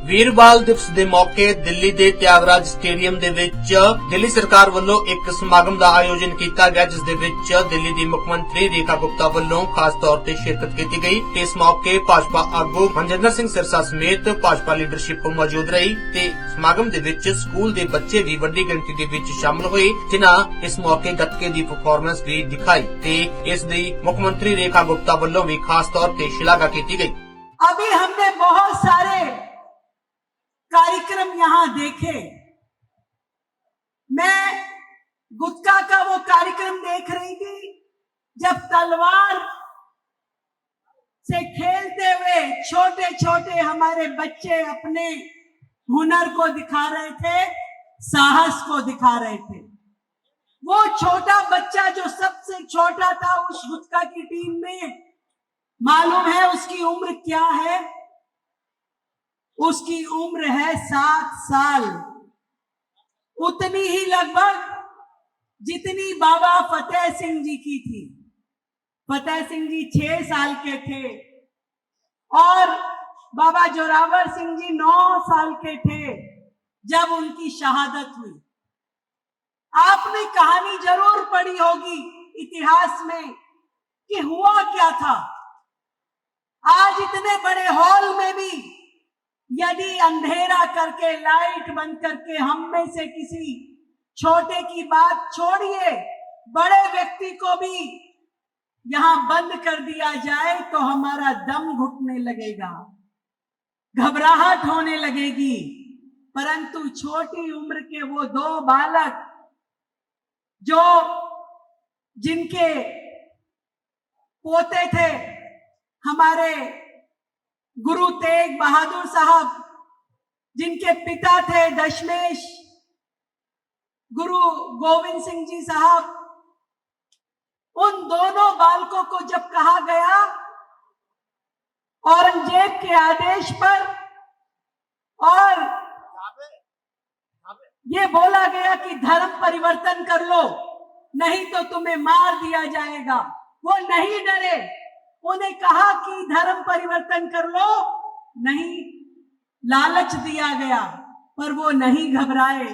ਵੀਰ ਬਾਲ ਦਿਵਸ ਦੇ ਮੌਕੇ ਦਿੱਲੀ ਦੇ ਤਿਆਗਰਾਜ ਸਟੇਡੀਅਮ ਦੇ ਵਿੱਚ ਦਿੱਲੀ ਸਰਕਾਰ ਵੱਲੋਂ ਇੱਕ ਸਮਾਗਮ ਦਾ ਆਯੋਜਨ ਕੀਤਾ ਗਿਆ, ਜਿਸ ਦੇ ਵਿੱਚ ਦਿੱਲੀ ਦੀ ਮੁੱਖ ਮੰਤਰੀ ਰੇਖਾ ਗੁਪਤਾ ਵੱਲੋਂ ਖਾਸ ਤੌਰ ਤੇ ਸ਼ਿਰਕਤ ਕੀਤੀ ਗਈ ਤੇ ਇਸ ਮੌਕੇ ਭਾਜਪਾ ਆਗੂ ਮਨਜਿੰਦਰ ਸਿੰਘ ਸਿਰਸਾ ਸਮੇਤ ਭਾਜਪਾ ਲੀਡਰਸ਼ਿਪ ਮੌਜੂਦ ਰਹੀ ਤੇ ਸਮਾਗਮ ਦੇ ਵਿੱਚ ਸਕੂਲ ਦੇ ਬੱਚੇ ਵੀ ਵੱਡੀ ਗਿਣਤੀ ਦੇ ਵਿੱਚ ਸ਼ਾਮਲ ਹੋਏ, ਜਿਨ੍ਹਾਂ ਇਸ ਮੌਕੇ ਗੱਤਕੇ ਦੀ ਪਰਫਾਰਮੈਂਸ ਵੀ ਦਿਖਾਈ ਤੇ ਇਸ ਦੀ ਮੁੱਖ ਮੰਤਰੀ ਰੇਖਾ ਗੁप्ता ਵੱਲੋਂ भी खास तौर पे श्लाघा की गई। अभी हमने बहुत सारे कार्यक्रम यहाँ देखे। मैं गुटका का वो कार्यक्रम देख रही थी जब तलवार से खेलते हुए छोटे छोटे हमारे बच्चे अपने हुनर को दिखा रहे थे, साहस को दिखा रहे थे। वो छोटा बच्चा जो सबसे छोटा था उस गुटका की टीम में, मालूम है उसकी उम्र क्या है? उसकी उम्र है 7 साल, उतनी ही लगभग जितनी बाबा फतेह सिंह जी की थी। फतेह सिंह जी 6 साल के थे और बाबा जोरावर सिंह जी 9 साल के थे जब उनकी शहादत हुई। आपने कहानी जरूर पढ़ी होगी इतिहास में कि हुआ क्या था। आज इतने बड़े हॉल में भी यदि अंधेरा करके लाइट बंद करके हम में से किसी छोटे की बात छोड़िए, बड़े व्यक्ति को भी यहां बंद कर दिया जाए तो हमारा दम घुटने लगेगा, घबराहट होने लगेगी। परंतु छोटी उम्र के वो 2 बालक जो जिनके पोते थे हमारे गुरु तेग बहादुर साहब, जिनके पिता थे दशमेश गुरु गोविंद सिंह जी साहब, उन दोनों बालकों को जब कहा गया औरंगजेब के आदेश पर और ये बोला गया कि धर्म परिवर्तन कर लो नहीं तो तुम्हें मार दिया जाएगा, वो नहीं डरे। उन्हें कहा कि धर्म परिवर्तन कर लो, नहीं लालच दिया गया पर वो नहीं घबराए।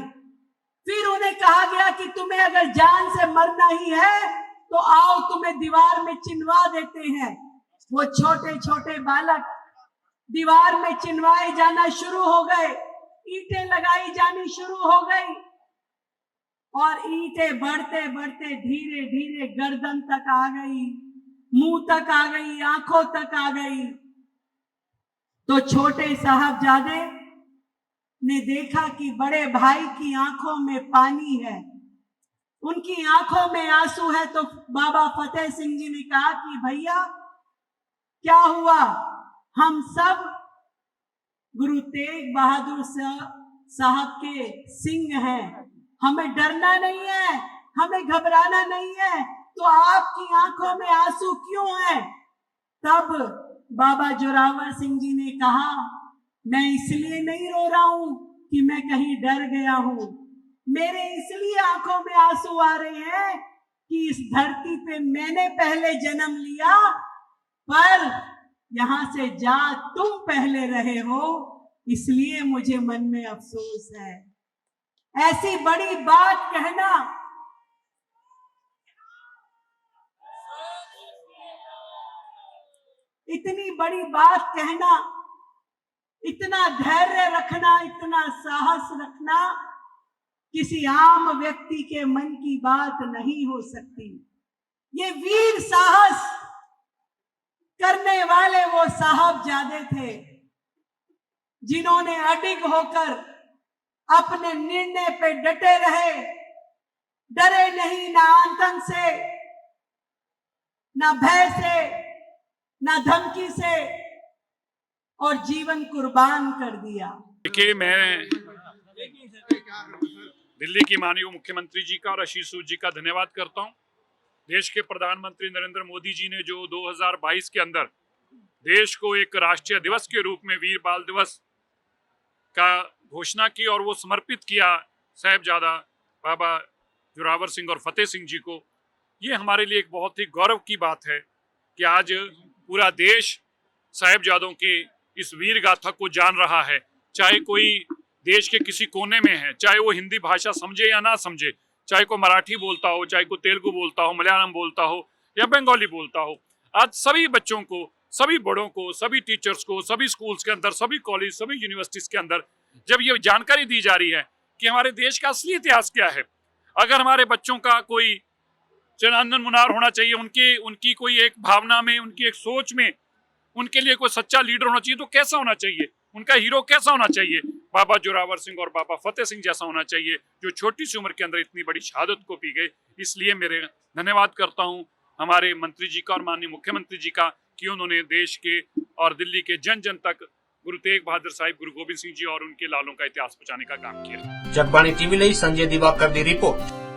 फिर उन्हें कहा गया कि तुम्हें अगर जान से मरना ही है तो आओ तुम्हें दीवार में चिनवा देते हैं। वो छोटे छोटे बालक दीवार में चिनवाए जाना शुरू हो गए, ईंटें लगाई जानी शुरू हो गई और ईंटें बढ़ते बढ़ते धीरे धीरे गर्दन तक आ गई, मुंह तक आ गई, आंखों तक आ गई। तो छोटे साहबजादे ने देखा कि बड़े भाई की आंखों में पानी है, उनकी आंखों में आंसू है। तो बाबा फतेह सिंह जी ने कहा कि भैया क्या हुआ, हम सब गुरु तेग बहादुर साहब के सिंह हैं, हमें डरना नहीं है, हमें घबराना नहीं है, तो आपकी आंखों में आंसू क्यों हैं? तब बाबा जोरावर सिंह जी ने कहा, मैं इसलिए नहीं रो रहा हूं कि मैं कहीं डर गया हूं, मेरे इसलिए आंखों में आंसू आ रहे हैं कि इस धरती पे मैंने पहले जन्म लिया, पर यहां से जा तुम पहले रहे हो, इसलिए मुझे मन में अफसोस है। ऐसी बड़ी बात कहना इतनी बड़ी बात कहना, इतना धैर्य रखना, इतना साहस रखना किसी आम व्यक्ति के मन की बात नहीं हो सकती। ये वीर साहस करने वाले वो साहबजादे थे जिन्होंने अडिग होकर अपने निर्णय पे डटे रहे, डरे नहीं, ना आतंक से, ना भय से, ना धमकी से, और जीवन कुर्बान कर दिया। देखिए, मैं दिल्ली की माननीय मुख्यमंत्री जी का और आशीष सूद जी का धन्यवाद करता हूं। देश के प्रधानमंत्री नरेंद्र मोदी जी ने जो 2022 के अंदर देश को एक राष्ट्रीय दिवस के रूप में वीर बाल दिवस का घोषणा की और वो समर्पित किया साहिबजादा बाबा जोरावर सिंह और फतेह सिंह जी को, ये हमारे लिए एक बहुत ही गौरव की बात है कि आज पूरा देश साहिबजादों की इस वीर गाथा को जान रहा है चाहे कोई देश के किसी कोने में है, चाहे वो हिंदी भाषा समझे या ना समझे, चाहे कोई मराठी बोलता हो, चाहे कोई तेलुगु बोलता हो, मलयालम बोलता हो या बंगाली बोलता हो, आज सभी बच्चों को, सभी बड़ों को, सभी टीचर्स को, सभी स्कूल्स के अंदर, सभी कॉलेज, सभी यूनिवर्सिटीज के अंदर जब ये जानकारी दी जा रही है कि हमारे देश का असली इतिहास क्या है, अगर हमारे बच्चों का कोई चंदन मुनार होना चाहिए, उनकी कोई एक भावना में, उनकी एक सोच में, उनके लिए कोई सच्चा लीडर होना चाहिए, तो कैसा होना चाहिए, उनका हीरो कैसा होना चाहिए? बाबा जोरावर सिंह और बाबा फतेह सिंह जैसा होना चाहिए, जो छोटी सी उम्र के अंदर इतनी बड़ी शहादत को पी गए। इसलिए मेरे धन्यवाद करता हूं हमारे मंत्री जी का और माननीय मुख्यमंत्री जी का कि उन्होंने देश के और दिल्ली के जन जन तक गुरु तेग बहादुर साहिब, गुरु गोबिंद सिंह जी और उनके लालों का इतिहास पहुंचाने का काम किया। जगबाणी टीवी ਲਈ संजय दिवाकर की रिपोर्ट।